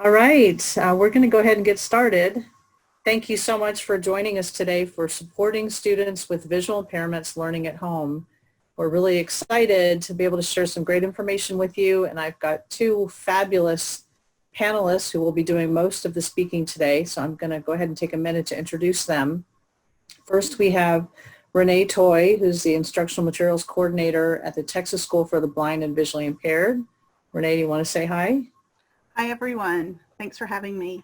All right, we're going to go ahead and get started. Thank you so much for joining us today for supporting students with visual impairments learning at home. We're really excited to be able to share some great information with you, and I've got two fabulous panelists who will be doing most of the speaking today, so I'm going to go ahead and take a minute to introduce them. First, we have Renee Toy, who's the Instructional Materials Coordinator at the Texas School for the Blind and Visually Impaired. Renee, do you want to say hi? Hi, everyone. Thanks for having me.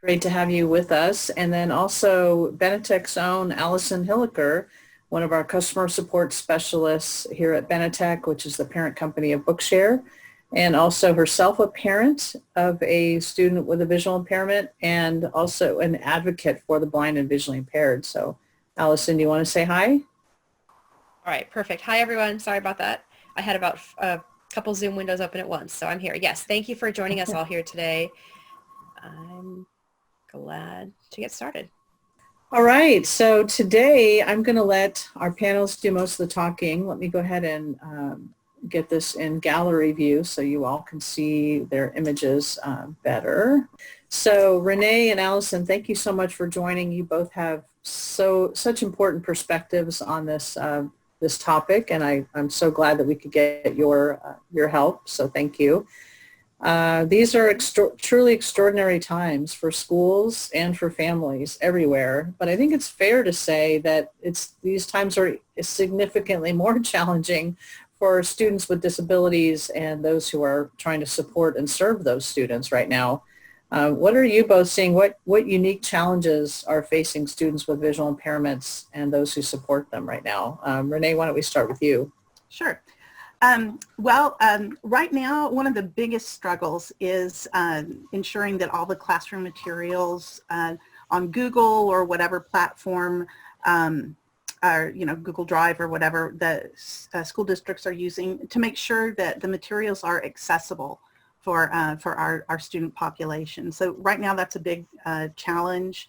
Great to have you with us. And then also Benetech's own Allison Hilliker, one of our customer support specialists here at Benetech, which is the parent company of Bookshare, and also herself a parent of a student with a visual impairment and also an advocate for the blind and visually impaired. So Allison, do you want to say hi? All right, perfect. Hi, everyone. Sorry about that. I had about couple Zoom windows open at once, so I'm here. Yes, thank you for joining us all here today. I'm glad to get started. All right, so today I'm going to let our panelists do most of the talking. Let me go ahead and get this in gallery view so you all can see their images better. So Renee and Allison, thank you so much for joining. You both have such important perspectives on this this topic, and I'm so glad that we could get your help, so thank you. These are truly extraordinary times for schools and for families everywhere, but I think it's fair to say that these times are significantly more challenging for students with disabilities and those who are trying to support and serve those students right now. What are you both seeing? What unique challenges are facing students with visual impairments and those who support them right now? Renee, why don't we start with you? Sure. Right now, one of the biggest struggles is ensuring that all the classroom materials on Google or whatever platform, or Google Drive or whatever the school districts are using, to make sure that the materials are accessible for our student population. So right now that's a big challenge.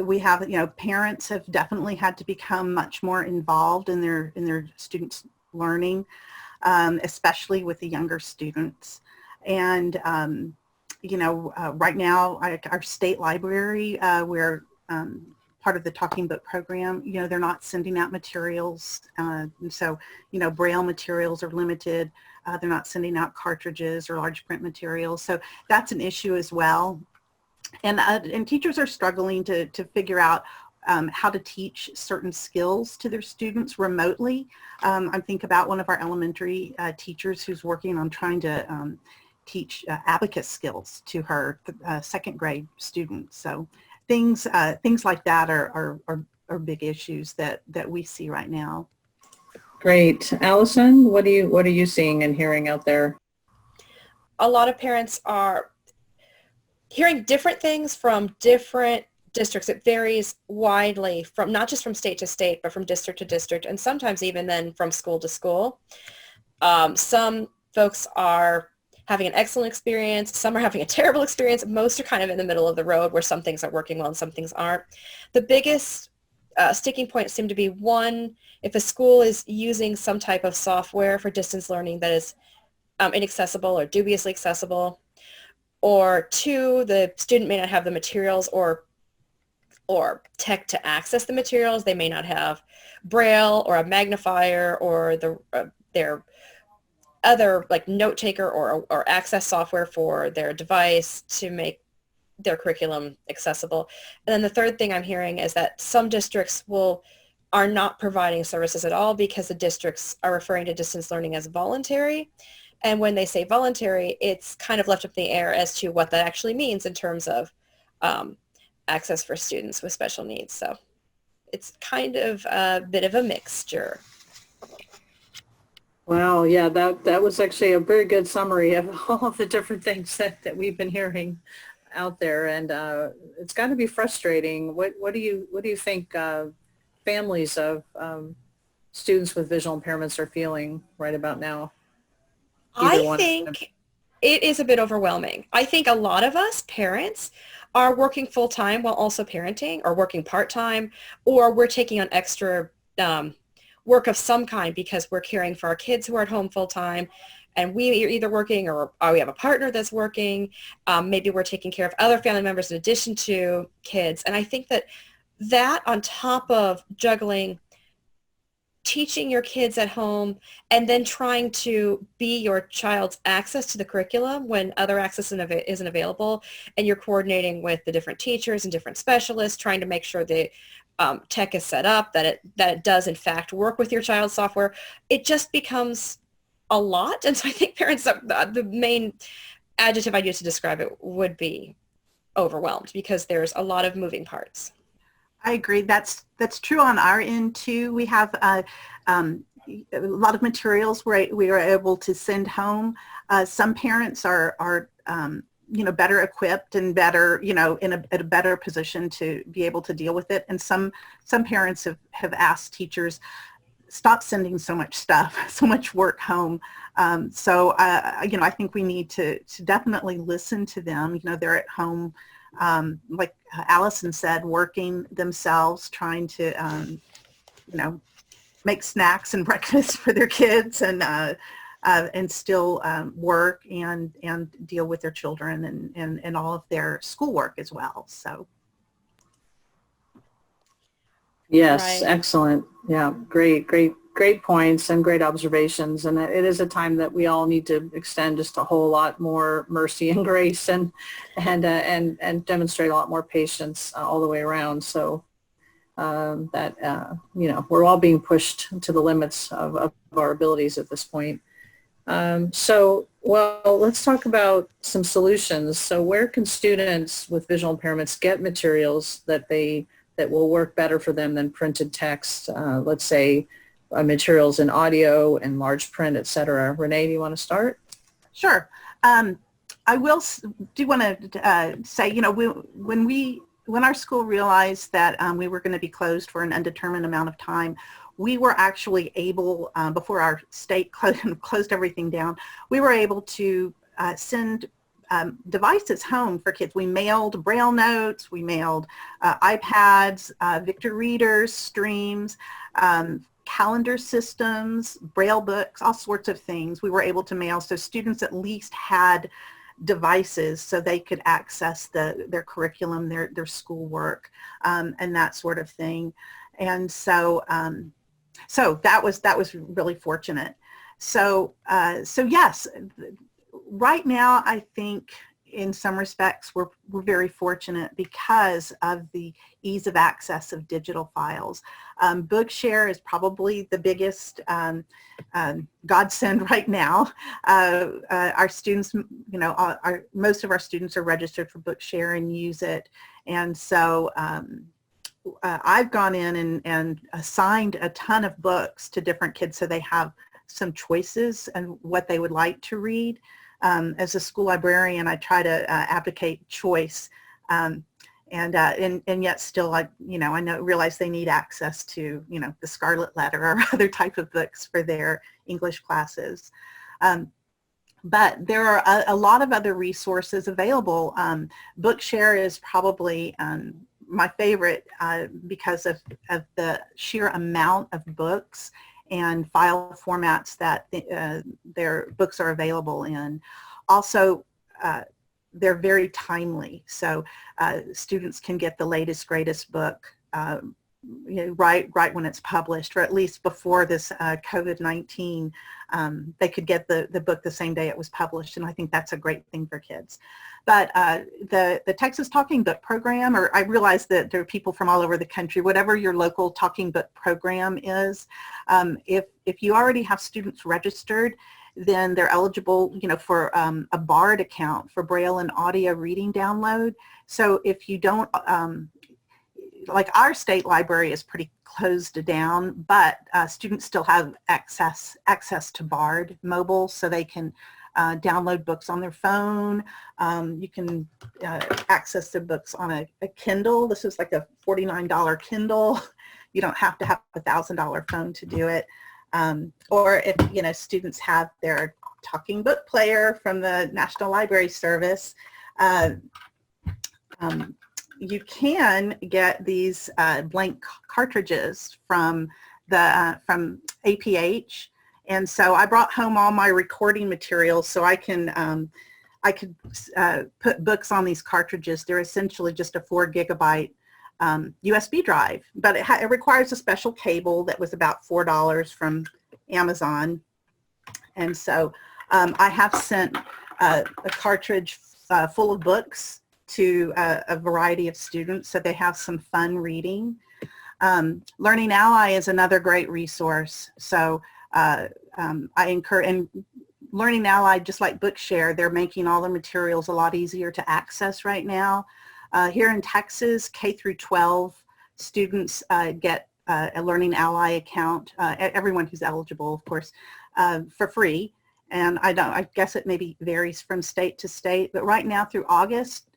We have, parents have definitely had to become much more involved in their students' learning, especially with the younger students. And, right now our state library, we're part of the Talking Book program, they're not sending out materials. And so, Braille materials are limited. They're not sending out cartridges or large print materials. So that's an issue as well. And teachers are struggling to figure out how to teach certain skills to their students remotely. I think about one of our elementary teachers who's working on trying to teach abacus skills to her second grade students. So things like that are big issues that we see right now. Great. Allison, what are you seeing and hearing out there? A lot of parents are hearing different things from different districts. It varies widely from not just from state to state, but from district to district, and sometimes even then from school to school. Some folks are having an excellent experience. Some are having a terrible experience. Most are kind of in the middle of the road where some things are working well and some things aren't. The biggest sticking points seem to be, one, if a school is using some type of software for distance learning that is inaccessible or dubiously accessible, or two, the student may not have the materials or tech to access the materials. They may not have Braille or a magnifier or their other like note taker or access software for their device to make their curriculum accessible. And then the third thing I'm hearing is that some districts are not providing services at all because the districts are referring to distance learning as voluntary. And when they say voluntary, it's kind of left up in the air as to what that actually means in terms of access for students with special needs. So it's kind of a bit of a mixture. Wow, yeah, that was actually a very good summary of all of the different things that we've been hearing out there, and it's got to be frustrating. What do you think families of students with visual impairments are feeling right about now? I think it is a bit overwhelming. I think a lot of us parents are working full-time while also parenting, or working part-time, or we're taking on extra work of some kind because we're caring for our kids who are at home full-time and we are either working or we have a partner that's working. Maybe we're taking care of other family members in addition to kids. And I think that on top of juggling teaching your kids at home and then trying to be your child's access to the curriculum when other access isn't available, and you're coordinating with the different teachers and different specialists, trying to make sure the tech is set up, that it does in fact work with your child's software, it just becomes a lot. And so I think parents, the main adjective I'd use to describe it would be overwhelmed, because there's a lot of moving parts. I agree. That's true on our end too. We have a lot of materials we are able to send home. Some parents are better equipped and better, in a better position to be able to deal with it. And some parents have asked teachers, stop sending so much stuff, so much work home. I think we need to definitely listen to them. They're at home, like Allison said, working themselves, trying to, make snacks and breakfast for their kids, and still work and deal with their children and all of their schoolwork as well. So. Yes, Right. excellent. Yeah, great points and great observations. And it is a time that we all need to extend just a whole lot more mercy and grace and demonstrate a lot more patience all the way around. So we're all being pushed to the limits of our abilities at this point. Let's talk about some solutions. So where can students with visual impairments get materials that will work better for them than printed text? Let's say materials in audio and large print, et cetera. Renee, do you want to start? Sure. I do want to say, when our school realized that we were going to be closed for an undetermined amount of time, we were actually able, before our state closed everything down, we were able to send devices home for kids. We mailed Braille notes, we mailed iPads, Victor readers, streams, calendar systems, Braille books, all sorts of things we were able to mail, so students at least had devices so they could access their curriculum, their schoolwork, and that sort of thing. And so that was really fortunate. So yes, right now I think in some respects we're very fortunate because of the ease of access of digital files. Bookshare is probably the biggest godsend right now. Our students, most of our students are registered for Bookshare and use it. And so I've gone in and assigned a ton of books to different kids so they have some choices and what they would like to read. As a school librarian, I try to advocate choice, and yet still, I realize they need access to, the Scarlet Letter or other type of books for their English classes. But there are a lot of other resources available. Bookshare is probably my favorite because of the sheer amount of books and file formats that their books are available in. Also, they're very timely, so students can get the latest, greatest book right when it's published, or at least before this COVID-19, they could get the book the same day it was published, and I think that's a great thing for kids. But the Texas Talking Book Program, or I realize that there are people from all over the country, whatever your local talking book program is, if you already have students registered, then they're eligible, for a BARD account for Braille and audio reading download. So if you don't, like our state library is pretty closed down, but students still have access to BARD mobile, so they can download books on their phone. You can access the books on a Kindle. This is like a $49 Kindle. You don't have to have a $1,000 phone to do it. Or if, students have their talking book player from the National Library Service, you can get these blank cartridges from APH, And so I brought home all my recording materials so I could put books on these cartridges. They're essentially just a 4 gigabyte USB drive, but it requires a special cable that was about $4 from Amazon. And so I have sent a cartridge full of books to a variety of students so they have some fun reading. Learning Ally is another great resource. So I encourage, and Learning Ally, just like Bookshare, they're making all the materials a lot easier to access right now. Here in Texas, K through 12 students get a Learning Ally account, everyone who's eligible, of course, for free. And I guess it maybe varies from state to state, but right now through August,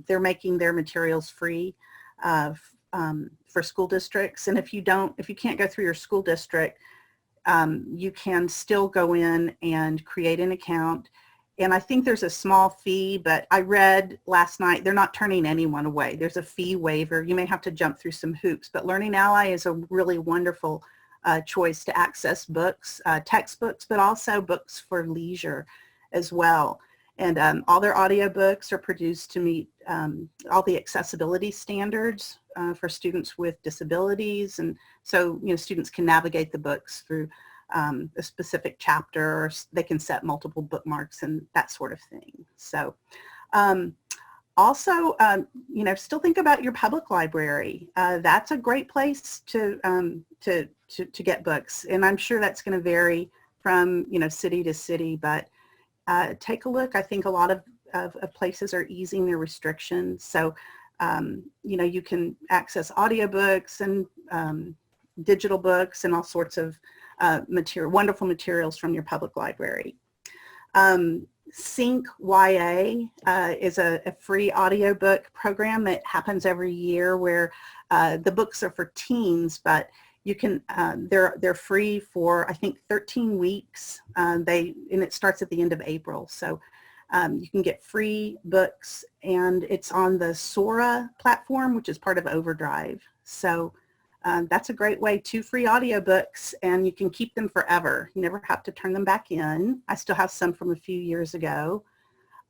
they're making their materials free for school districts. And if you can't go through your school district, you can still go in and create an account. And I think there's a small fee, but I read last night, they're not turning anyone away. There's a fee waiver. You may have to jump through some hoops, but Learning Ally is a really wonderful choice to access books, textbooks, but also books for leisure as well. And all their audiobooks are produced to meet all the accessibility standards for students with disabilities. And so, students can navigate the books through a specific chapter, or they can set multiple bookmarks and that sort of thing. So also, still think about your public library. That's a great place to get books. And I'm sure that's going to vary from, city to city, but take a look. I think a lot of places are easing their restrictions. So, you can access audiobooks and digital books and all sorts of wonderful materials from your public library. Sync YA is a free audiobook program that happens every year where the books are for teens, but you can they're free for I think 13 weeks. And it starts at the end of April, so you can get free books, and it's on the Sora platform, which is part of Overdrive. So that's a great way. 2 free audiobooks, and you can keep them forever. You never have to turn them back in. I still have some from a few years ago.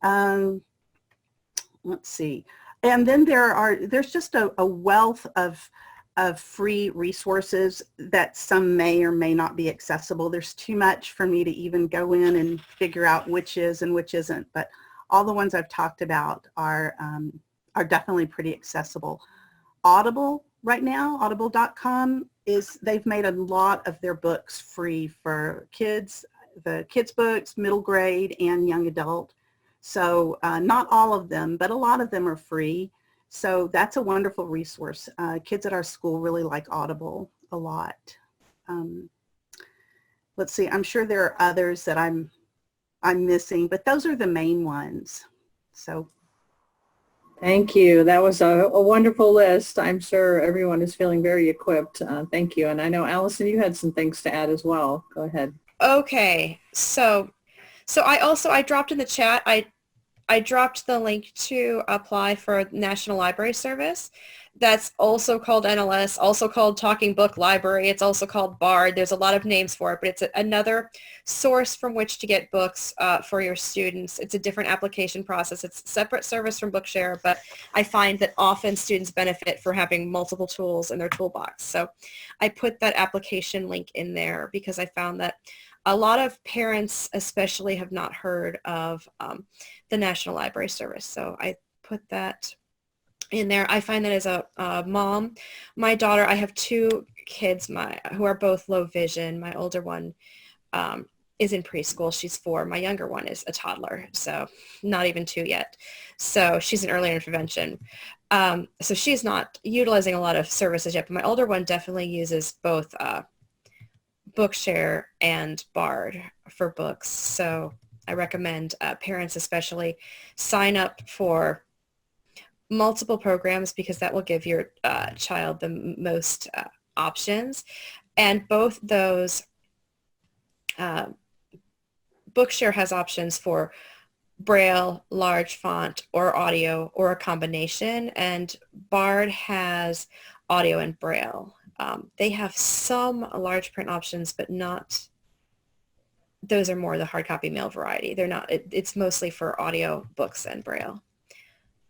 Let's see. And then there's just a wealth of free resources that some may or may not be accessible. There's too much for me to even go in and figure out which is and which isn't, but all the ones I've talked about are definitely pretty accessible. Audible right now, audible.com, they've made a lot of their books free for kids, the kids books, middle grade and young adult. So not all of them, but a lot of them are free. So that's a wonderful resource. Kids at our school really like Audible a lot. Let's see, I'm sure there are others that I'm missing, but those are the main ones. So. Thank you. That was a wonderful list. I'm sure everyone is feeling very equipped. Thank you. And I know, Allison, you had some things to add as well. Go ahead. Okay. So I dropped in the chat, I dropped the link to apply for National Library Service. That's also called NLS, also called Talking Book Library. It's also called BARD. There's a lot of names for it, but it's another source from which to get books for your students. It's a different application process. It's a separate service from Bookshare, but I find that often students benefit for having multiple tools in their toolbox. So I put that application link in there because I found that a lot of parents especially have not heard of the National Library Service. So I put that in there. I find that as a mom, my daughter, I have 2 kids who are both low vision. My older one is in preschool. She's 4. My younger one is a toddler, so not even 2 yet. So she's in early intervention. So she's not utilizing a lot of services yet, but my older one definitely uses both Bookshare and BARD for books. So I recommend parents especially sign up for multiple programs because that will give your child the most options. And both those, Bookshare has options for Braille, large font, or audio, or a combination, and BARD has audio and Braille. They have some large print options, but not those are more the hard copy mail variety. They're not, it's mostly for audio books and Braille.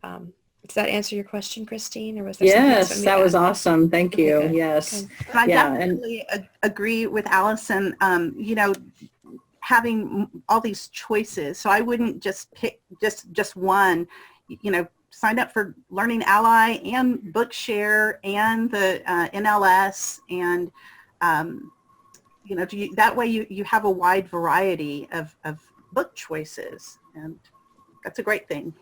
Does that answer your question, Christine, or was there something else? Yes, that was awesome. Thank Okay, you. good. Yes. Good. And I Yeah, definitely agree with Allison, you know, having all these choices. So I wouldn't just pick just one, you know, sign up for Learning Ally and Bookshare and the NLS, and you know, that way you have a wide variety of book choices, and that's a great thing.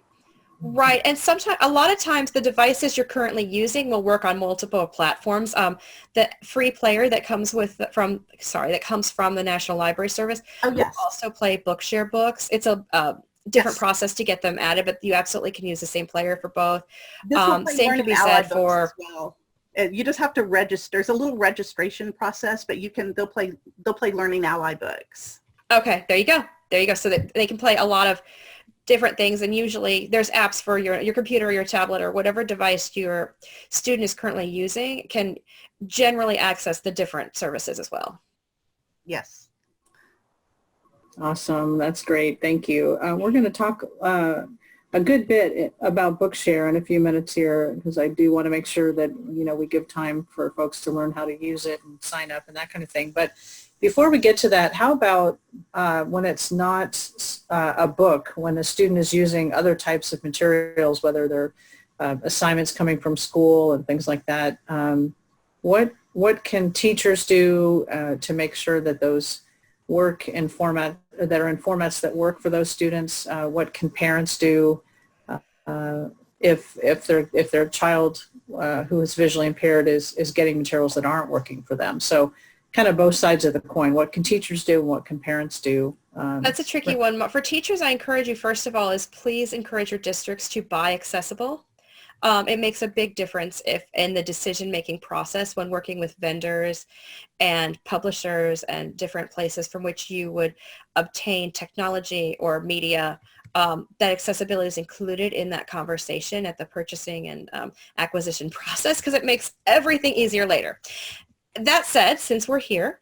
Right, and a lot of times the devices you're currently using will work on multiple platforms. The free player that comes from the National Library Service Oh, yes. will also play Bookshare books. It's a different Yes. process to get them added, but you absolutely can use the same player for both. This will play Same Learning can be Ally said books for as well. You just have to register. There's a little registration process, but they'll play Learning Ally books. Okay, there you go. There you go. So that they can play a lot of different things, and usually there's apps for your computer or your tablet or whatever device your student is currently using can generally access the different services as well. Yes. awesome. That's great. Thank you. We're going to talk a good bit about Bookshare in a few minutes here, because I do want to make sure that, you know, we give time for folks to learn how to use it and sign up and that kind of thing. But before we get to that, how about when it's not a book, when a student is using other types of materials, whether they're assignments coming from school and things like that, what can teachers do to make sure that those work in formats that work for those students? What can parents do if their child who is visually impaired is getting materials that aren't working for them? So kind of both sides of the coin. What can teachers do and what can parents do? That's a tricky one. For teachers, I encourage you, first of all, is please encourage your districts to buy accessible. It makes a big difference in the decision-making process when working with vendors and publishers and different places from which you would obtain technology or media, that accessibility is included in that conversation at the purchasing and acquisition process, because it makes everything easier later. That said, since we're here,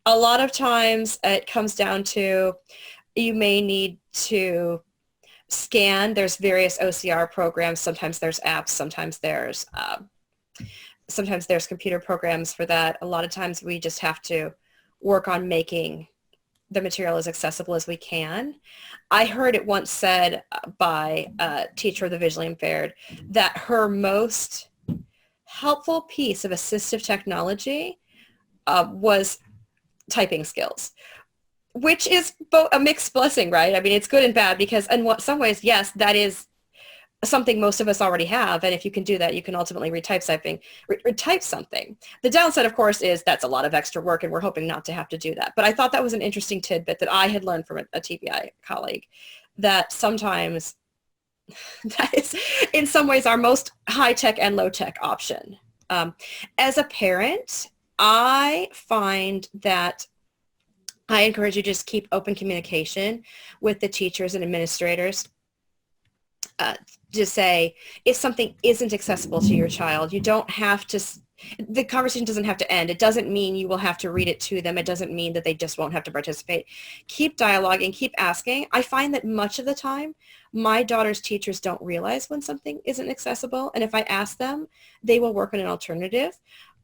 a lot of times it comes down to you may need to scan. There's various OCR programs. Sometimes there's apps. Sometimes there's computer programs for that. A lot of times we just have to work on making the material as accessible as we can. I heard it once said by a teacher of the visually impaired that her most helpful piece of assistive technology was typing skills, which is both a mixed blessing, right? I mean, it's good and bad, because in some ways, yes, that is something most of us already have. And if you can do that, you can ultimately retype something. The downside, of course, is that's a lot of extra work, and we're hoping not to have to do that. But I thought that was an interesting tidbit that I had learned from a TBI colleague, that sometimes that is in some ways our most high-tech and low-tech option. As a parent, I find that I encourage you to just keep open communication with the teachers and administrators. Just say, if something isn't accessible to your child, you don't have to, the conversation doesn't have to end. It doesn't mean you will have to read it to them. It doesn't mean that they just won't have to participate. Keep dialoguing, keep asking. I find that much of the time, my daughter's teachers don't realize when something isn't accessible. And if I ask them, they will work on an alternative.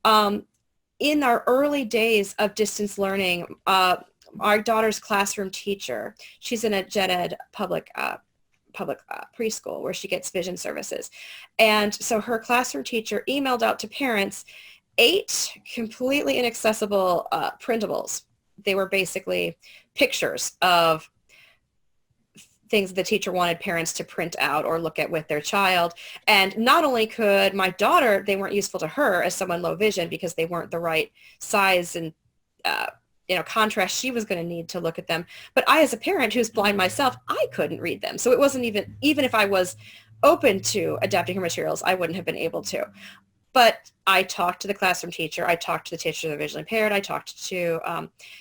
In our early days of distance learning, our daughter's classroom teacher, she's in a gen ed public preschool where she gets vision services. And so her classroom teacher emailed out to parents 8 completely inaccessible printables. They were basically pictures of things the teacher wanted parents to print out or look at with their child. And not only could my daughter, they weren't useful to her as someone low vision because they weren't the right size and contrast she was going to need to look at them. But I, as a parent who's blind myself, I couldn't read them. So it wasn't even if I was open to adapting her materials, I wouldn't have been able to. But I talked to the classroom teacher. I talked to the teacher of the visually impaired. I talked to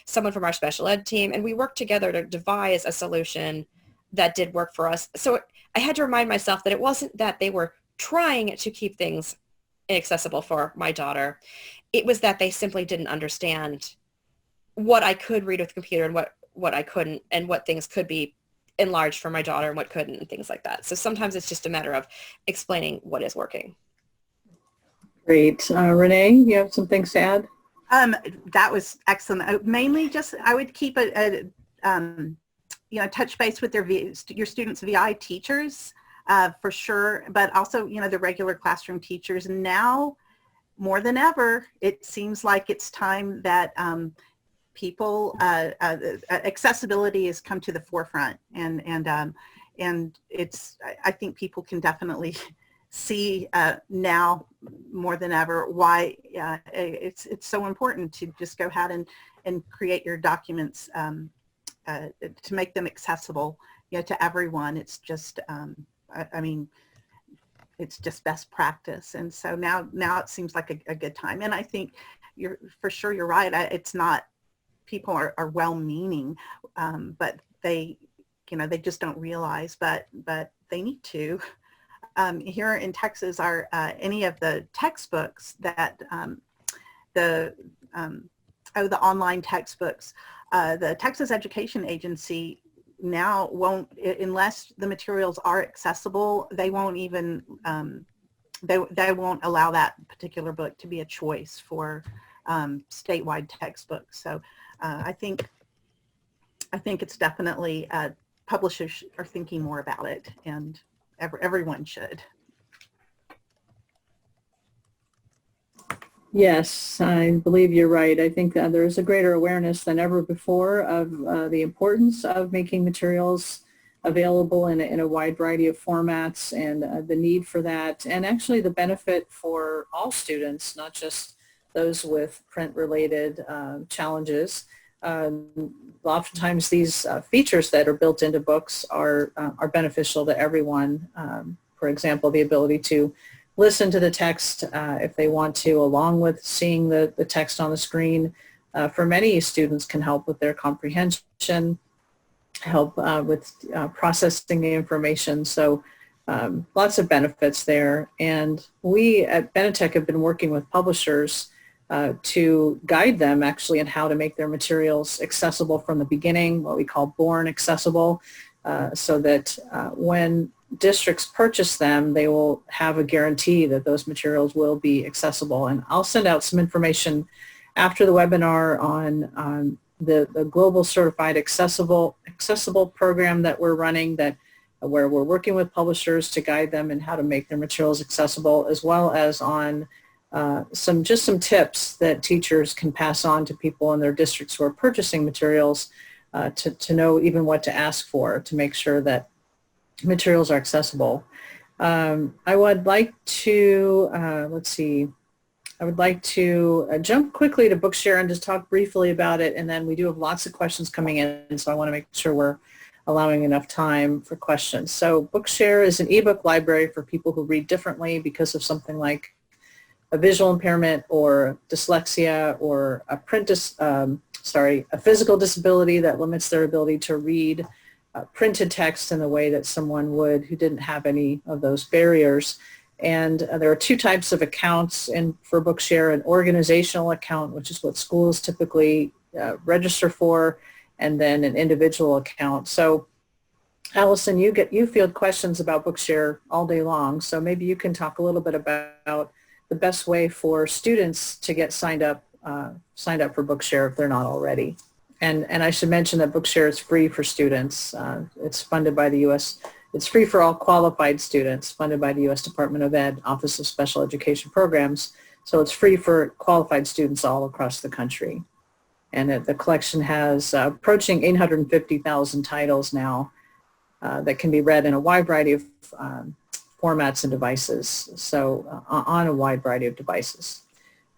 someone from our special ed team, and we worked together to devise a solution that did work for us. So I had to remind myself that it wasn't that they were trying to keep things inaccessible for my daughter. It was that they simply didn't understand what I could read with the computer and what I couldn't, and what things could be enlarged for my daughter and what couldn't, and things like that. So sometimes it's just a matter of explaining what is working. Great. Renee, you have some things to add? That was excellent. Mainly just, I would keep touch base with your students' VI teachers for sure, but also, the regular classroom teachers. Now, more than ever, it seems like it's time that accessibility has come to the forefront, and it's, I think people can definitely see now more than ever why it's so important to just go ahead and create your documents to make them accessible, to everyone. It's just, it's just best practice. And so now it seems like a good time. And I think you're right. It's not, people are well-meaning, but they just don't realize, but they need to. Here in Texas, are any of the textbooks that the online textbooks, the Texas Education Agency now won't, unless the materials are accessible, they won't even they won't allow that particular book to be a choice for statewide textbooks. So I think it's definitely publishers are thinking more about it, and everyone should. Yes, I believe you're right. I think that there is a greater awareness than ever before of the importance of making materials available in a wide variety of formats, and the need for that, and actually the benefit for all students, not just those with print-related challenges. Oftentimes these features that are built into books are beneficial to everyone. For example, the ability to listen to the text if they want to, along with seeing the text on the screen. For many students can help with their comprehension, help with processing the information. So lots of benefits there. And we at Benetech have been working with publishers to guide them actually in how to make their materials accessible from the beginning, what we call born accessible, so that when districts purchase them, they will have a guarantee that those materials will be accessible. And I'll send out some information after the webinar on the Global Certified Accessible program that we're running, where we're working with publishers to guide them in how to make their materials accessible, as well as on some tips that teachers can pass on to people in their districts who are purchasing materials to know even what to ask for to make sure that materials are accessible. I would like to, jump quickly to Bookshare and just talk briefly about it, and then we do have lots of questions coming in, so I want to make sure we're allowing enough time for questions. So Bookshare is an ebook library for people who read differently because of something like a visual impairment or dyslexia, or a physical disability that limits their ability to read printed text in the way that someone would who didn't have any of those barriers. And there are two types of accounts for Bookshare: an organizational account, which is what schools typically register for, and then an individual account. So Allison, you field questions about Bookshare all day long, so maybe you can talk a little bit about the best way for students to get signed up for Bookshare if they're not already. And I should mention that Bookshare is free for students. It's funded by the U.S. It's free for all qualified students, funded by the U.S. Department of Ed, Office of Special Education Programs. So it's free for qualified students all across the country. And the collection has approaching 850,000 titles now that can be read in a wide variety of formats and devices. So on a wide variety of devices.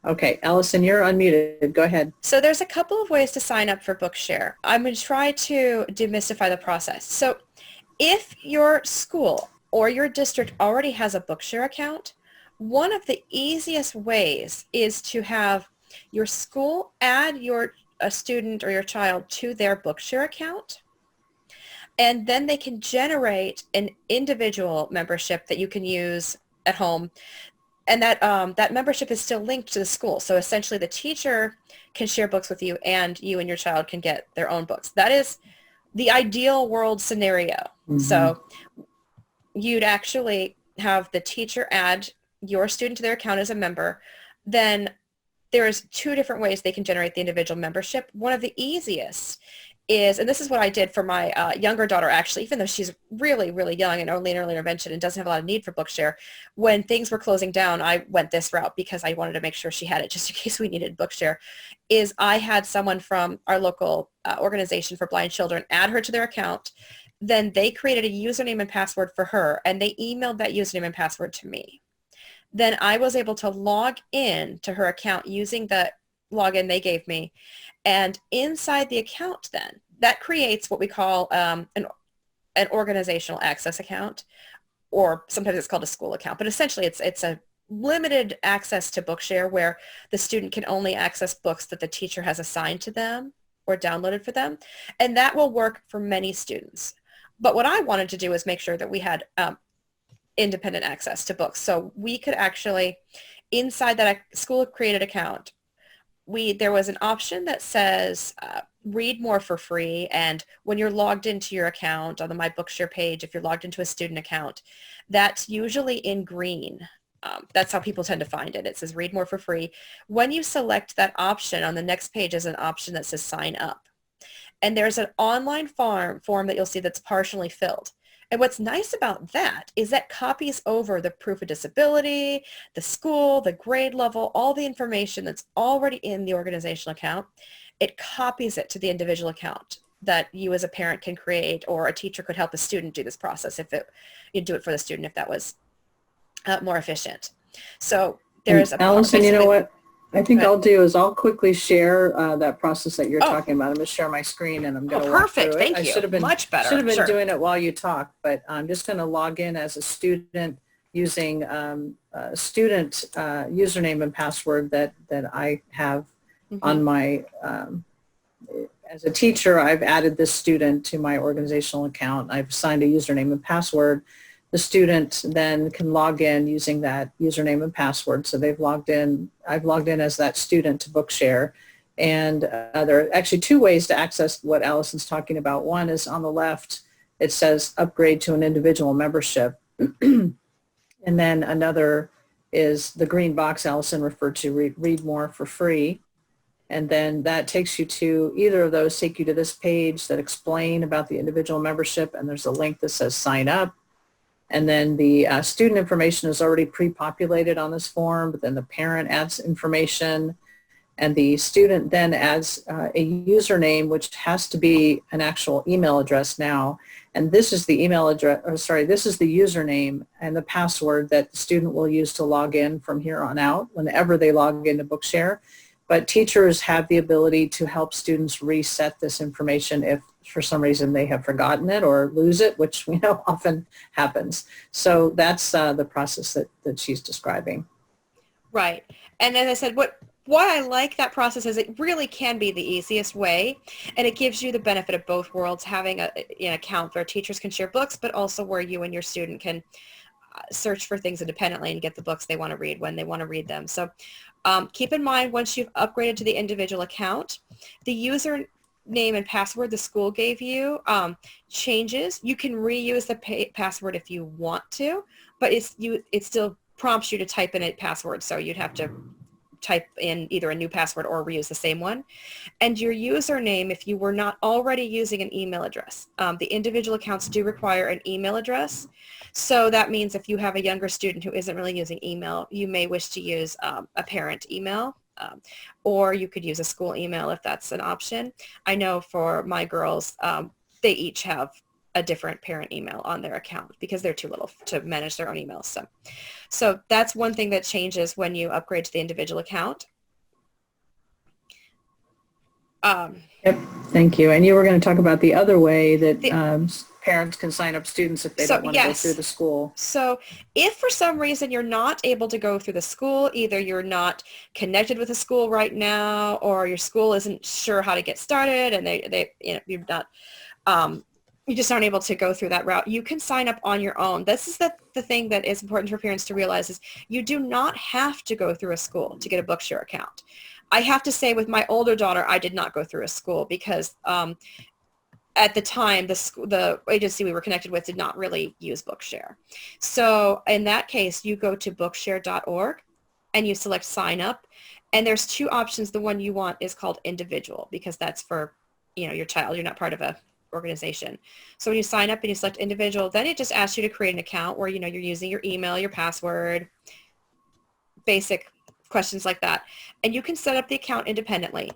Okay, Allison, you're unmuted. Go ahead. So there's a couple of ways to sign up for Bookshare. I'm going to try to demystify the process. So if your school or your district already has a Bookshare account, one of the easiest ways is to have your school add a student or your child to their Bookshare account, and then they can generate an individual membership that you can use at home. and that membership is still linked to the school. So essentially the teacher can share books with you and your child can get their own books. That is the ideal world scenario. Mm-hmm. So you'd actually have the teacher add your student to their account as a member. Then there's 2 different ways they can generate the individual membership. One of the easiest is, and this is what I did for my younger daughter, actually, even though she's really, really young and only in early intervention and doesn't have a lot of need for Bookshare. When things were closing down, I went this route because I wanted to make sure she had it just in case we needed Bookshare, is I had someone from our local organization for blind children add her to their account. Then they created a username and password for her, and they emailed that username and password to me. Then I was able to log in to her account using the login they gave me. And inside the account then, that creates what we call an organizational access account, or sometimes it's called a school account. But essentially it's a limited access to Bookshare where the student can only access books that the teacher has assigned to them or downloaded for them. And that will work for many students. But what I wanted to do is make sure that we had independent access to books. So we could actually, inside that school created account, there was an option that says read more for free. And when you're logged into your account on the My Bookshare page, if you're logged into a student account, that's usually in green. That's how people tend to find it. It says read more for free. When you select that option, on the next page is an option that says sign up. And there's an online form that you'll see that's partially filled. And what's nice about that is that copies over the proof of disability, the school, the grade level, all the information that's already in the organizational account. It copies it to the individual account that you as a parent can create, or a teacher could help a student do this process if you'd do it for the student if that was more efficient. So there's Allison, you know what I think I'll do is I'll quickly share that process that you're talking about. I'm going to share my screen and I'm going to walk through it. Thank you. I should have been much better. Should have been doing it while you talk, but I'm just going to log in as a student using a student username and password that I have on my. As a teacher, I've added this student to my organizational account. I've assigned a username and password. The student then can log in using that username and password. So they've logged in. I've logged in as that student to Bookshare. And there are actually 2 ways to access what Allison's talking about. One is on the left, it says upgrade to an individual membership. And then another is the green box Allison referred to, read more for free. And then that takes you to, either of those take you to this page that explain about the individual membership. And there's a link that says sign up. And then the student information is already pre-populated on this form, but then the parent adds information, and the student then adds a username, which has to be an actual email address now. And this is the email address, this is the username and the password that the student will use to log in from here on out whenever they log into Bookshare. But teachers have the ability to help students reset this information if for some reason they have forgotten it or lose it, which we know often happens. So that's the process that she's describing. Right. And as I said, why I like that process is it really can be the easiest way, and it gives you the benefit of both worlds, having an account where teachers can share books, but also where you and your student can search for things independently and get the books they want to read when they want to read them. So keep in mind, once you've upgraded to the individual account, the username and password the school gave you changes. You can reuse the password if you want to, but it still prompts you to type in a password, so you'd have to type in either a new password or reuse the same one. And your username, if you were not already using an email address, the individual accounts do require an email address. So that means if you have a younger student who isn't really using email, you may wish to use a parent email, or you could use a school email if that's an option. I know for my girls, they each have a different parent email on their account because they're too little to manage their own emails. So that's one thing that changes when you upgrade to the individual account. Yep, thank you. And you were going to talk about the other way that parents can sign up students if they don't want to go through the school. So if for some reason you're not able to go through the school, either you're not connected with a school right now, or your school isn't sure how to get started, and you're not you just aren't able to go through that route, you can sign up on your own. This is the thing that is important for parents to realize is you do not have to go through a school to get a Bookshare account. I have to say with my older daughter, I did not go through a school because at the time, the agency we were connected with did not really use Bookshare. So in that case, you go to bookshare.org and you select sign up. And there's two options. The one you want is called individual because that's for, your child. You're not part of a organization. So when you sign up and you select individual, then it just asks you to create an account where, you're using your email, your password, basic questions like that. And you can set up the account independently.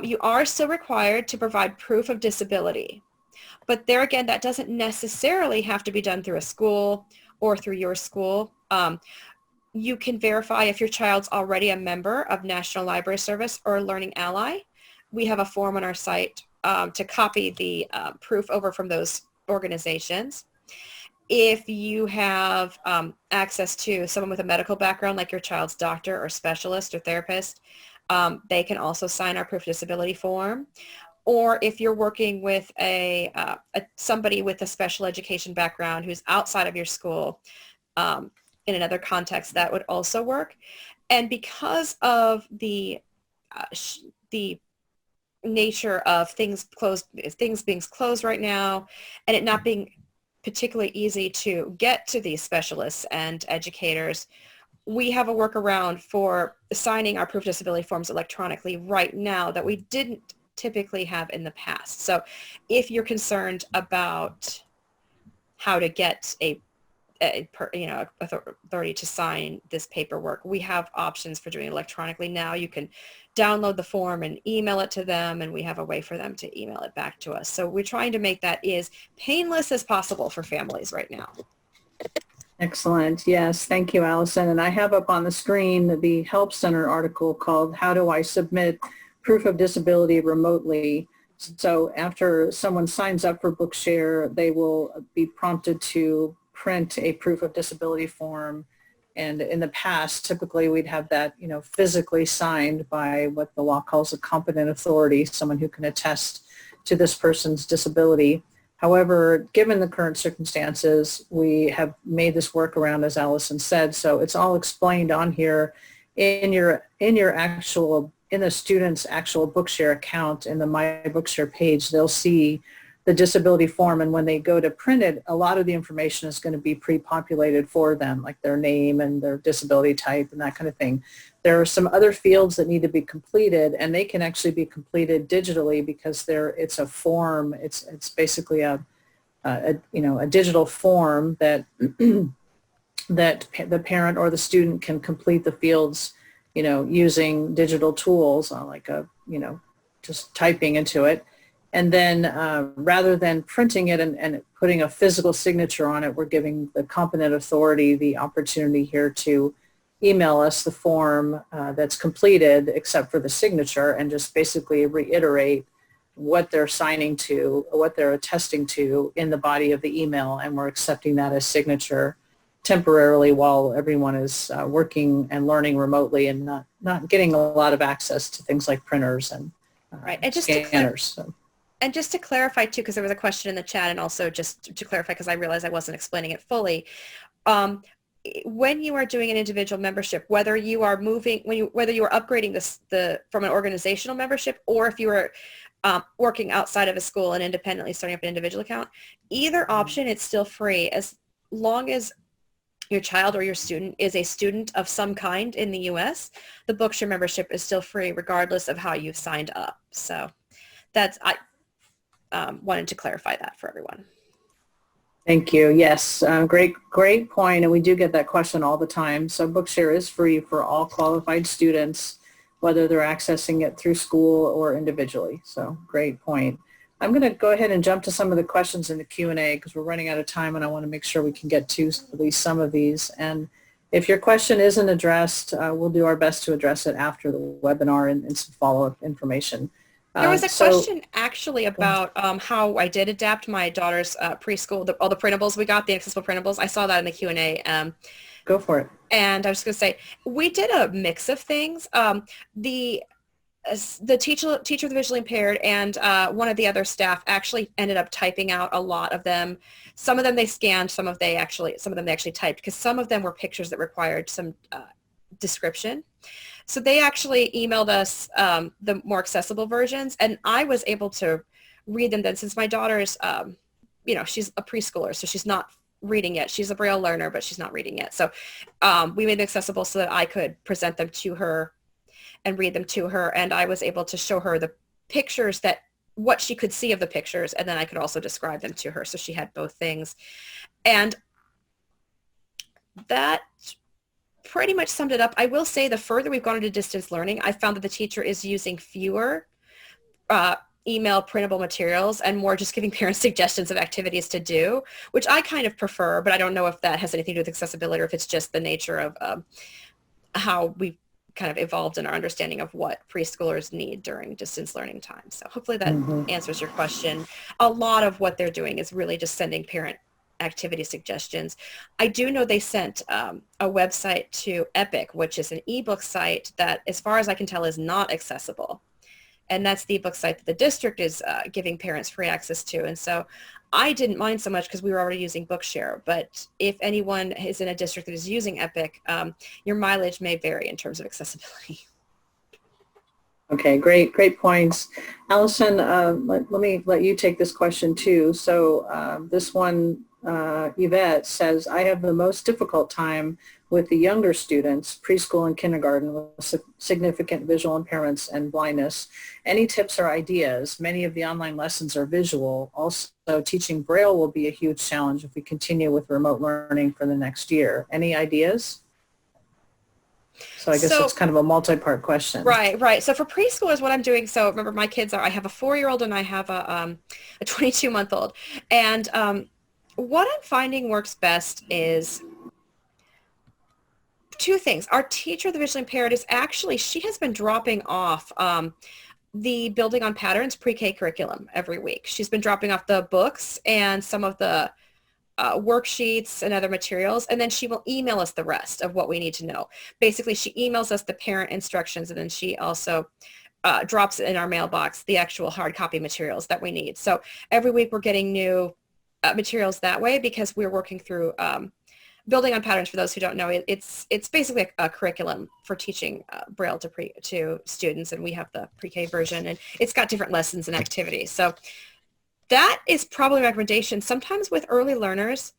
You are still required to provide proof of disability. But there again, that doesn't necessarily have to be done through a school or through your school. You can verify if your child's already a member of National Library Service or Learning Ally. We have a form on our site to copy the proof over from those organizations. If you have access to someone with a medical background, like your child's doctor or specialist or therapist, they can also sign our proof of disability form. Or if you're working with somebody with a special education background who's outside of your school in another context, that would also work. And because of the nature of things being closed right now, and it not being particularly easy to get to these specialists and educators, we have a workaround for signing our proof of disability forms electronically right now that we didn't typically have in the past. So if you're concerned about how to get authority to sign this paperwork, we have options for doing it electronically now. You can download the form and email it to them, and we have a way for them to email it back to us. So we're trying to make that as painless as possible for families right now. Excellent. Yes. Thank you, Allison. And I have up on the screen the Help Center article called How Do I Submit Proof of Disability Remotely? So after someone signs up for Bookshare, they will be prompted to print a proof of disability form. And in the past, typically we'd have that, physically signed by what the law calls a competent authority, someone who can attest to this person's disability. However, given the current circumstances, we have made this workaround, as Allison said. So it's all explained on here in the student's actual Bookshare account. In the My Bookshare page, they'll see the disability form, and when they go to print it, a lot of the information is going to be pre-populated for them, like their name and their disability type and that kind of thing. There are some other fields that need to be completed, and they can actually be completed digitally because it's a form. It's basically a digital form that that the parent or the student can complete the fields, using digital tools, just typing into it. And then rather than printing it and putting a physical signature on it, we're giving the competent authority the opportunity here to email us the form that's completed except for the signature, and just basically reiterate what they're signing to, what they're attesting to in the body of the email. And we're accepting that as signature temporarily while everyone is working and learning remotely and not getting a lot of access to things like printers and right. And just scanners. And just to clarify too, because there was a question in the chat, and also just to clarify, because I realized I wasn't explaining it fully, when you are doing an individual membership, whether you are whether you are upgrading from an organizational membership, or if you are working outside of a school and independently starting up an individual account, either option, it's still free as long as your child or your student is a student of some kind in the U.S. The Bookshare membership is still free regardless of how you've signed up. So I wanted to clarify that for everyone. Thank you. Yes, great point. And we do get that question all the time. So Bookshare is free for all qualified students, whether they're accessing it through school or individually. So great point. I'm going to go ahead and jump to some of the questions in the Q&A because we're running out of time, and I want to make sure we can get to at least some of these. And if your question isn't addressed, we'll do our best to address it after the webinar and some follow-up information. There was a question actually about how I did adapt my daughter's preschool, all the printables we got, the accessible printables. I saw that in the Q&A. Go for it. And I was going to say, we did a mix of things. the teacher of the visually impaired and one of the other staff actually ended up typing out a lot of them. Some of them they scanned, some of them they actually typed, because some of them were pictures that required some description. So they actually emailed us the more accessible versions, and I was able to read them then, since my daughter's, she's a preschooler, so she's not reading yet. She's a Braille learner, but she's not reading yet. So we made them accessible so that I could present them to her and read them to her, and I was able to show her the pictures, what she could see of the pictures, and then I could also describe them to her, so she had both things. And that pretty much summed it up. I will say the further we've gone into distance learning, I found that the teacher is using fewer email printable materials and more just giving parents suggestions of activities to do, which I kind of prefer, but I don't know if that has anything to do with accessibility or if it's just the nature of how we kind of evolved in our understanding of what preschoolers need during distance learning time. So hopefully that answers your question. A lot of what they're doing is really just sending parent activity suggestions. I do know they sent a website to Epic, which is an ebook site that, as far as I can tell, is not accessible. And that's the ebook site that the district is giving parents free access to. And so I didn't mind so much because we were already using Bookshare. But if anyone is in a district that is using Epic, your mileage may vary in terms of accessibility. Okay, great points. Allison, let me let you take this question too. So this one, Yvette says, I have the most difficult time with the younger students, preschool and kindergarten, with significant visual impairments and blindness. Any tips or ideas? Many of the online lessons are visual. Also, teaching Braille will be a huge challenge if we continue with remote learning for the next year. Any ideas? So I guess it's kind of a multi-part question. Right. So for preschoolers, what I'm doing, so remember my kids I have a 4-year-old and I have a 22-month-old. And what I'm finding works best is two things. Our teacher, the visually impaired, is actually, she has been dropping off the Building on Patterns pre-K curriculum every week. She's been dropping off the books and some of the worksheets and other materials, and then she will email us the rest of what we need to know. Basically, she emails us the parent instructions, and then she also drops in our mailbox the actual hard copy materials that we need. So every week we're getting new materials that way, because we're working through Building on Patterns. For those who don't know, it's basically a curriculum for teaching Braille to students, and we have the pre-K version, and it's got different lessons and activities. So that is probably a recommendation. Sometimes with early learners,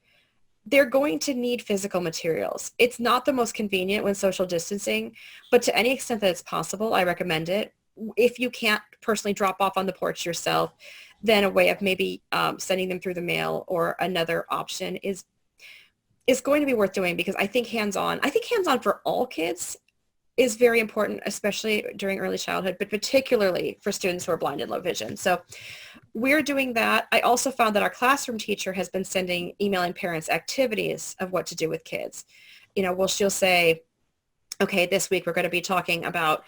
they're going to need physical materials. It's not the most convenient when social distancing, but to any extent that it's possible, I recommend it. If you can't personally drop off on the porch yourself, then a way of maybe sending them through the mail or another option is going to be worth doing, because I think hands-on for all kids is very important, especially during early childhood, but particularly for students who are blind and low vision. So we're doing that. I also found that our classroom teacher has been emailing parents activities of what to do with kids. She'll say, okay, this week we're going to be talking about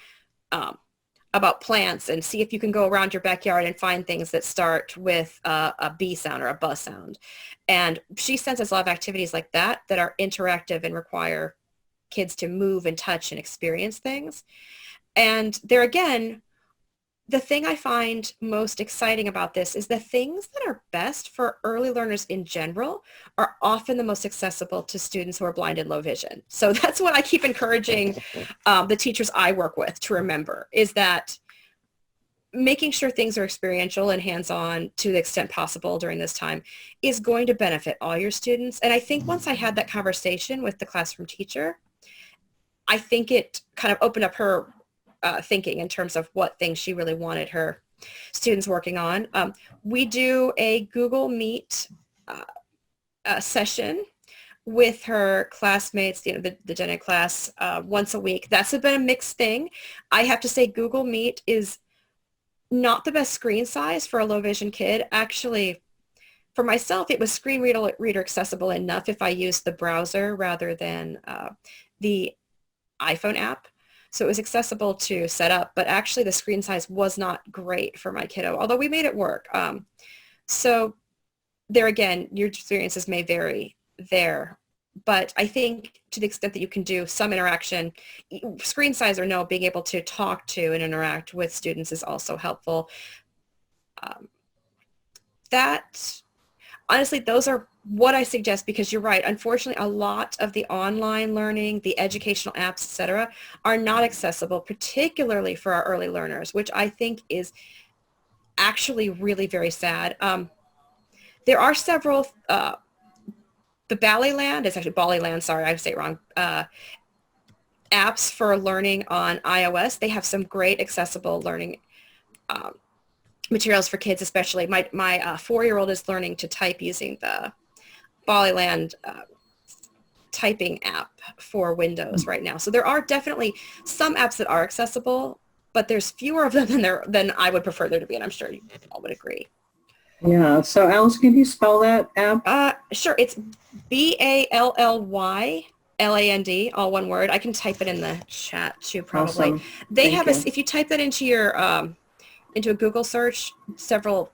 plants, and see if you can go around your backyard and find things that start with a B sound or a buzz sound. And she sends us a lot of activities like that are interactive and require kids to move and touch and experience things. And there again, the thing I find most exciting about this is the things that are best for early learners in general are often the most accessible to students who are blind and low vision. So that's what I keep encouraging the teachers I work with to remember, is that making sure things are experiential and hands-on to the extent possible during this time is going to benefit all your students. And I think once I had that conversation with the classroom teacher, I think it kind of opened up her thinking in terms of what things she really wanted her students working on. We do a Google Meet session with her classmates, the Gen Ed class, once a week. That's been a mixed thing. I have to say Google Meet is not the best screen size for a low vision kid. Actually, for myself, it was screen reader accessible enough if I used the browser rather than the iPhone app. So it was accessible to set up, but actually the screen size was not great for my kiddo, although we made it work. So there again, your experiences may vary there. but I think to the extent that you can do some interaction, screen size or no, being able to talk to and interact with students is also helpful. That honestly, those are what I suggest, because you're right. Unfortunately, a lot of the online learning, the educational apps, etc., are not accessible, particularly for our early learners, which I think is actually really very sad. There are several, the Ballyland, it's actually Bollyland, sorry, I say it wrong, apps for learning on iOS. They have some great accessible learning materials for kids, especially. My 4-year-old is learning to type using the Bollyland typing app for Windows right now. So there are definitely some apps that are accessible, but there's fewer of them than I would prefer there to be, and I'm sure you all would agree. Yeah. So Alice, can you spell that app? Sure. It's Ballyland, all one word. I can type it in the chat too, probably. Awesome. They Thank have you. if you type that into your into a Google search, several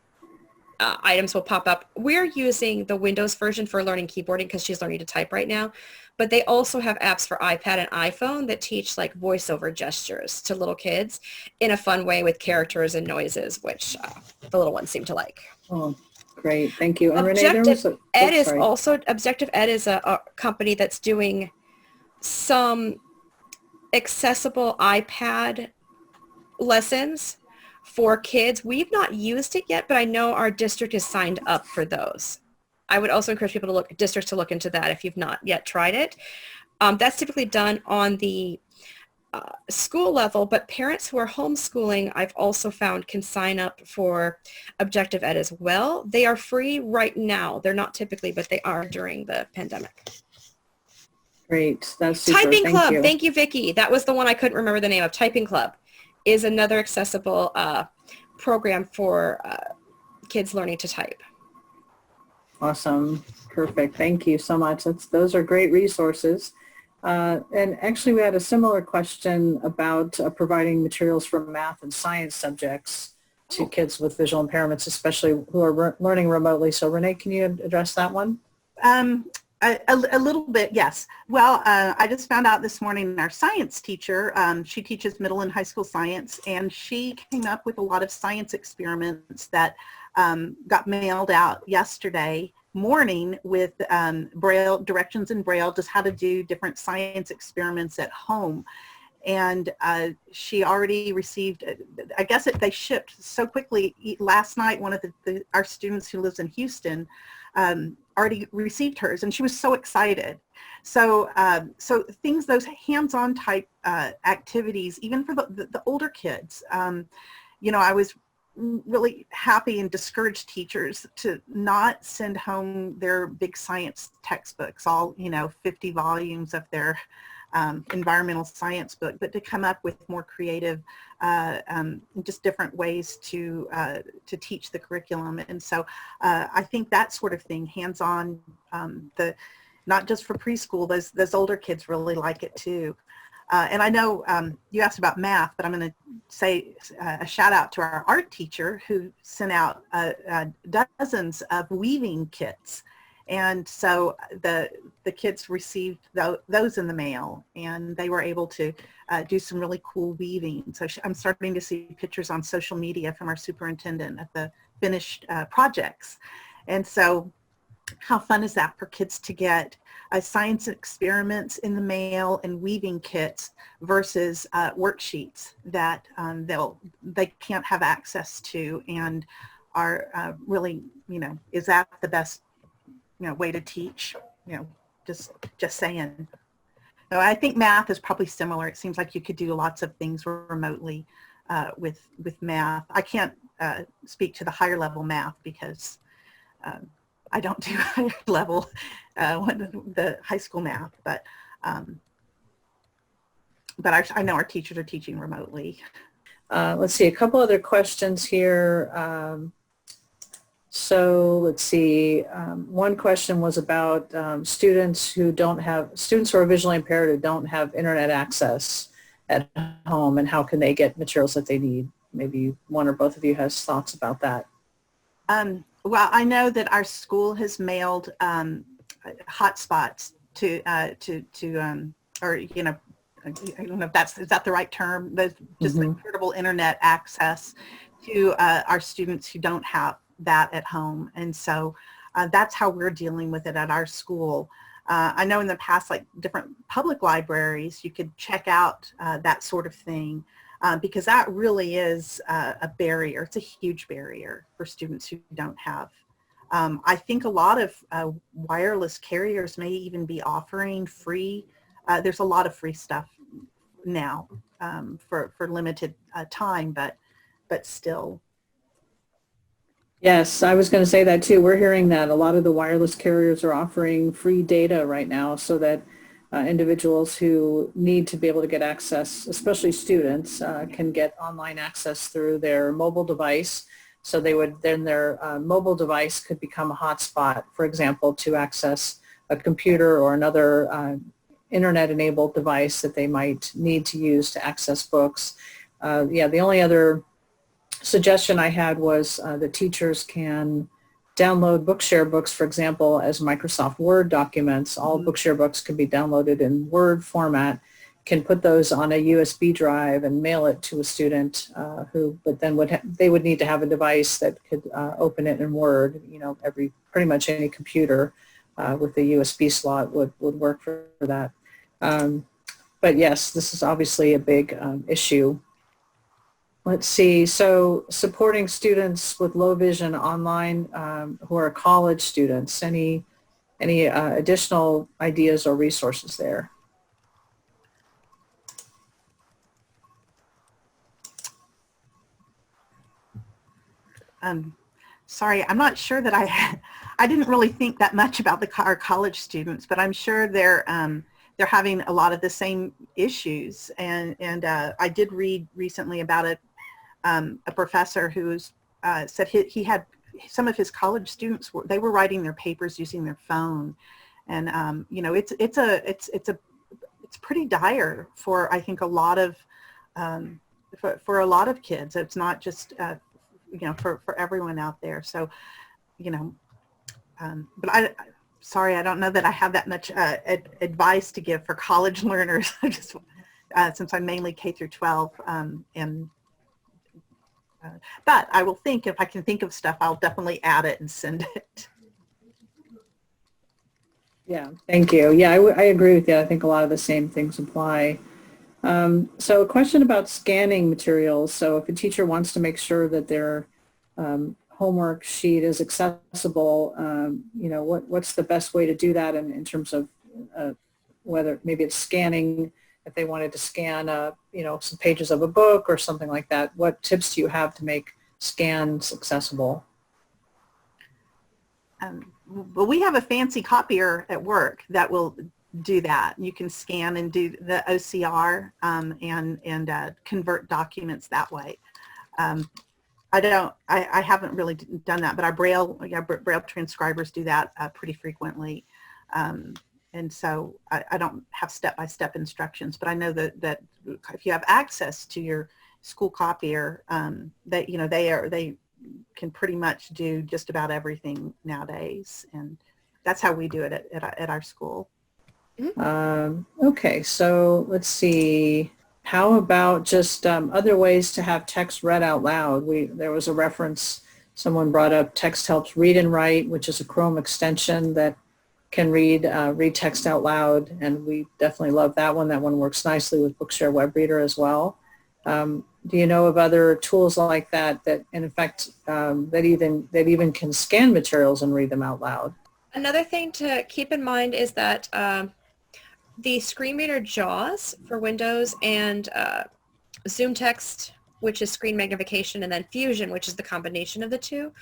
items will pop up. We're using the Windows version for learning keyboarding because she's learning to type right now. But they also have apps for iPad and iPhone that teach like voiceover gestures to little kids in a fun way with characters and noises, which the little ones seem to like. Oh, great. Thank you. And Renee, there was Objective Ed is a company that's doing some accessible iPad lessons for kids. We've not used it yet, but I know our district is signed up for those. I would also encourage districts to look into that if you've not yet tried it. That's typically done on the school level, but parents who are homeschooling, I've also found, can sign up for Objective Ed as well. They are free right now. They're not typically, but they are during the pandemic. Great. That's super. Typing Thank Club. you. Thank you, Vicki. That was the one I couldn't remember the name of. Typing Club is another accessible program for kids learning to type. Awesome. Perfect. Thank you so much. Those are great resources. And actually, we had a similar question about providing materials for math and science subjects to kids with visual impairments, especially who are learning remotely. So Renee, can you address that one? A little bit, yes. Well, I just found out this morning our science teacher, she teaches middle and high school science, and she came up with a lot of science experiments that got mailed out yesterday morning with Braille, directions in Braille, just how to do different science experiments at home. And she already received, I guess they shipped so quickly. Last night, one of our students who lives in Houston already received hers, and she was so excited. So things, those hands-on type activities, even for the older kids, I was really happy and discouraged teachers to not send home their big science textbooks, all 50 volumes of their environmental science book, but to come up with more creative, just different ways to teach the curriculum. And so I think that sort of thing, hands-on, not just for preschool, those older kids really like it too. And I know you asked about math, but I'm going to say a shout out to our art teacher who sent out dozens of weaving kits. And so the kids received those in the mail, and they were able to do some really cool weaving. So I'm starting to see pictures on social media from our superintendent of the finished projects. And so how fun is that for kids to get science experiments in the mail and weaving kits versus worksheets that they can't have access to, and are really, is that the best way to teach? Just saying. So I think math is probably similar. It seems like you could do lots of things remotely with math. I can't speak to the higher level math because I don't do higher level the high school math, but I know our teachers are teaching remotely. Let's see, a couple other questions here. So let's see, one question was about students who are visually impaired who don't have internet access at home, and how can they get materials that they need? Maybe one or both of you has thoughts about that. Well, I know that our school has mailed hotspots or I don't know if is that the right term, but just affordable internet access to our students who don't have that at home. And so that's how we're dealing with it at our school. I know in the past, like different public libraries, you could check out that sort of thing because that really is a barrier. It's a huge barrier for students who don't have. I think a lot of wireless carriers may even be offering free. There's a lot of free stuff now for limited time, but still. Yes, I was going to say that too. We're hearing that a lot of the wireless carriers are offering free data right now so that individuals who need to be able to get access, especially students, can get online access through their mobile device. So then their mobile device could become a hotspot, for example, to access a computer or another internet-enabled device that they might need to use to access books. The only other suggestion I had was the teachers can download Bookshare books, for example, as Microsoft Word documents. All Bookshare books can be downloaded in Word format, can put those on a USB drive and mail it to a student but then they would need to have a device that could open it in Word. Pretty much any computer with a USB slot would work for that. But yes, this is obviously a big issue. Let's see. So supporting students with low vision online who are college students, any additional ideas or resources there? Sorry, I'm not sure that I didn't really think that much about our college students, but I'm sure they're having a lot of the same issues. And I did read recently about a professor who said he had some of his college students they were writing their papers using their phone, and it's pretty dire for I think a lot of for a lot of kids. It's not just for everyone out there. So but sorry, I don't know that I have that much advice to give for college learners. I just since I'm mainly K through 12 but I will think if I can think of stuff, I'll definitely add it and send it. Yeah, thank you. Yeah, I agree with you. I think a lot of the same things apply. So a question about scanning materials. So if a teacher wants to make sure that their homework sheet is accessible, what's the best way to do that in terms of whether maybe it's scanning, if they wanted to scan, some pages of a book or something like that. What tips do you have to make scans accessible? Well, we have a fancy copier at work that will do that. You can scan and do the OCR and convert documents that way. I haven't really done that, but our Braille transcribers do that pretty frequently. And so I don't have step-by-step instructions, but I know that if you have access to your school copier, that they can pretty much do just about everything nowadays, and that's how we do it at our school. Okay, so let's see. How about just other ways to have text read out loud? There was a reference, someone brought up Text Helps Read and Write, which is a Chrome extension that can read text out loud, and we definitely love that one. That one works nicely with Bookshare Web Reader as well. Do you know of other tools like that and in fact that even can scan materials and read them out loud? Another thing to keep in mind is that the screen reader JAWS for Windows and Zoom Text, which is screen magnification, and then Fusion, which is the combination of the two,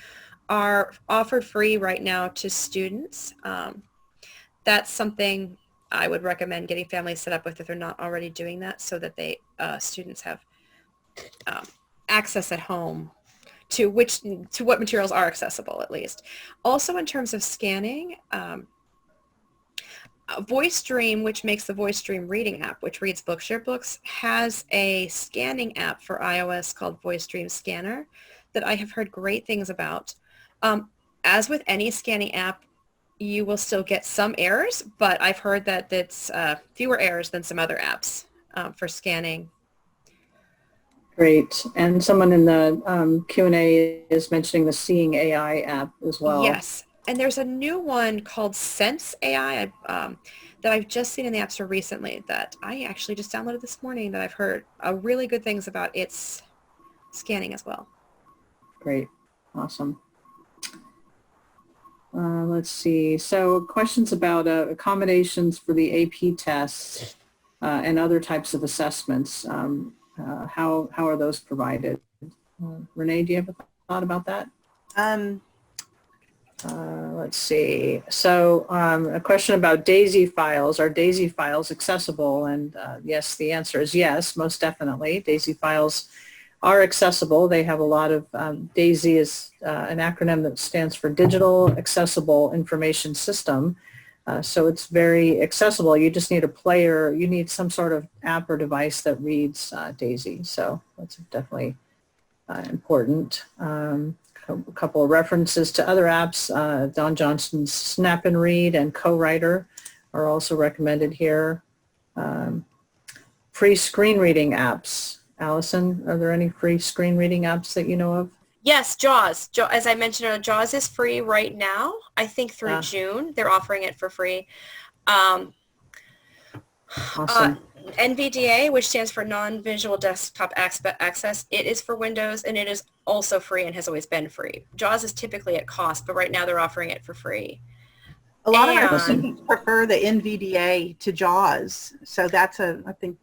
are offered free right now to students. That's something I would recommend getting families set up with if they're not already doing that, so that students have access at home to what materials are accessible, at least. Also, in terms of scanning, VoiceStream, which makes the VoiceStream reading app, which reads Bookshare books, has a scanning app for iOS called VoiceStream Scanner that I have heard great things about. As with any scanning app, you will still get some errors, but I've heard that it's fewer errors than some other apps for scanning. Great. And someone in the Q&A is mentioning the Seeing AI app as well. Yes. And there's a new one called Sense AI that I've just seen in the App Store recently that I actually just downloaded this morning that I've heard really good things about its scanning as well. Great. Awesome. Let's see. So questions about accommodations for the AP tests and other types of assessments. How are those provided? Renee, do you have a thought about that? Let's see. So a question about DAISY files. Are DAISY files accessible? And yes, the answer is yes, most definitely. DAISY files are accessible. They have a lot of, DAISY is an acronym that stands for Digital Accessible Information System. So it's very accessible. You just need a player. You need some sort of app or device that reads DAISY. So that's definitely important. A couple of references to other apps. Don Johnson's Snap and Read and Co-Writer are also recommended here. Free screen reading apps. Allison, are there any free screen reading apps that you know of? Yes, Jaws. As I mentioned, Jaws is free right now. I think through June. They're offering it for free. Awesome. NVDA, which stands for Non-Visual Desktop Access, it is for Windows, and it is also free and has always been free. Jaws is typically at cost, but right now they're offering it for free. A lot of our students prefer the NVDA to Jaws, so that's I think,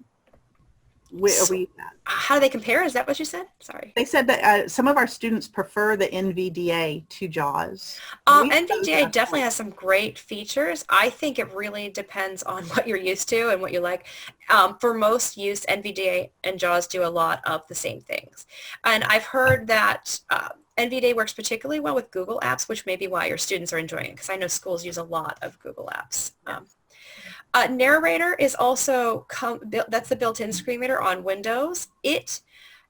how do they compare? Is that what you said? Sorry. They said that some of our students prefer the NVDA to JAWS. NVDA definitely has some great features. I think it really depends on what you're used to and what you like. For most use, NVDA and JAWS do a lot of the same things. And I've heard that NVDA works particularly well with Google Apps, which may be why your students are enjoying it, because I know schools use a lot of Google Apps. Narrator is also, that's the built-in screen reader on Windows. It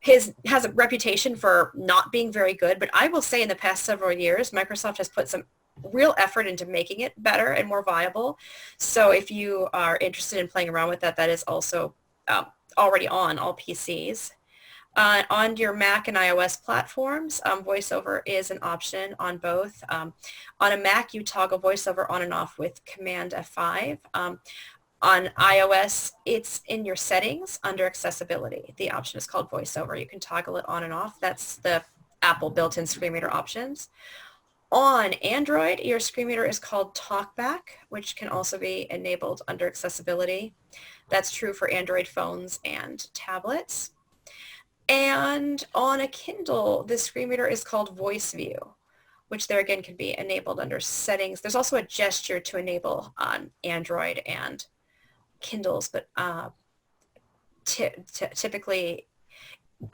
has a reputation for not being very good, but I will say in the past several years, Microsoft has put some real effort into making it better and more viable. So if you are interested in playing around with that, that is also already on all PCs. On your Mac and iOS platforms, VoiceOver is an option on both. On a Mac, you toggle VoiceOver on and off with Command F5. On iOS, it's in your settings under accessibility. The option is called VoiceOver. You can toggle it on and off. That's the Apple built-in screen reader options. On Android, your screen reader is called Talkback, which can also be enabled under accessibility. That's true for Android phones and tablets. And on a Kindle, the screen reader is called Voice View, which there again can be enabled under settings. There's also a gesture to enable on Android and Kindles, but typically,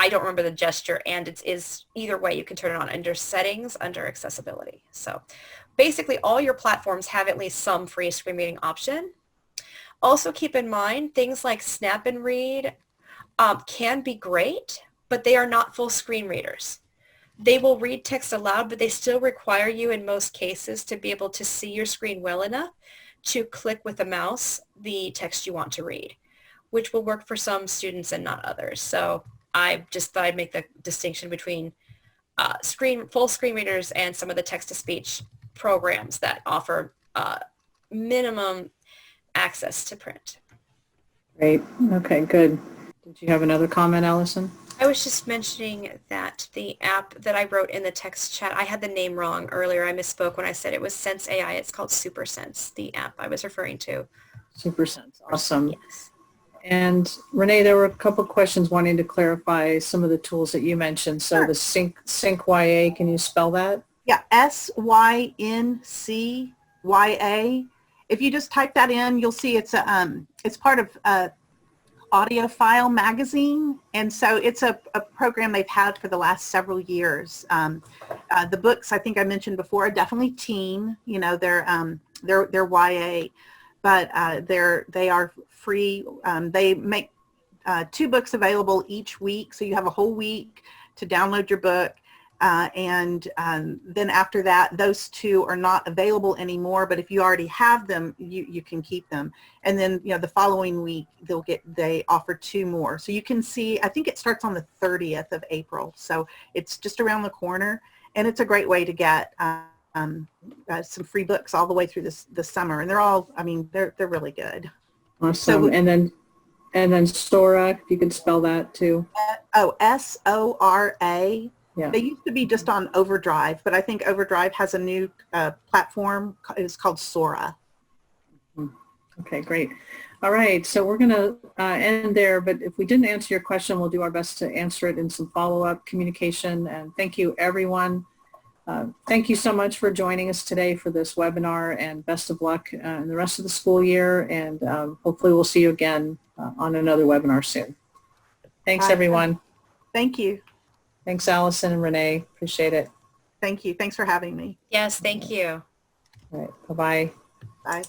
I don't remember the gesture, and it is either way you can turn it on under settings, under accessibility. So basically all your platforms have at least some free screen reading option. Also keep in mind things like Snap and Read can be great, but they are not full screen readers. They will read text aloud, but they still require you in most cases to be able to see your screen well enough to click with the mouse the text you want to read, which will work for some students and not others. So I just thought I'd make the distinction between full screen readers and some of the text-to-speech programs that offer minimum access to print. Great. Okay, good. Did you have another comment, Allison? I was just mentioning that the app that I wrote in the text chat, I had the name wrong earlier. I misspoke when I said it was Sense AI. It's called Super Sense, the app I was referring to. Super Sense. Awesome. Yes. And Renee, there were a couple questions wanting to clarify some of the tools that you mentioned. So the SyncYA, can you spell that? Yeah, SYNCYA. If you just type that in, you'll see it's part of Audiophile magazine, and so it's a program they've had for the last several years. The books I think I mentioned before are definitely teen, you know, they're YA, but they are free. They make 2 books available each week, so you have a whole week to download your book. Then after that, those 2 are not available anymore, but if you already have them, you can keep them. And then, the following week, they offer 2 more. So you can see, I think it starts on the 30th of April. So it's just around the corner, and it's a great way to get some free books all the way through the summer. And they're all, they're really good. Awesome. So, and then Sora, if you could spell that too. Sora. Yeah. They used to be just on Overdrive, but I think Overdrive has a new platform. It's called Sora. Okay, great. All right, so we're going to end there, but if we didn't answer your question, we'll do our best to answer it in some follow-up communication. And thank you, everyone. Thank you so much for joining us today for this webinar, and best of luck in the rest of the school year. And hopefully we'll see you again on another webinar soon. Thanks, Bye. everyone. Thank you. Thanks, Allison and Renee. Appreciate it. Thank you. Thanks for having me. Yes, thank you. All right, bye-bye. Bye.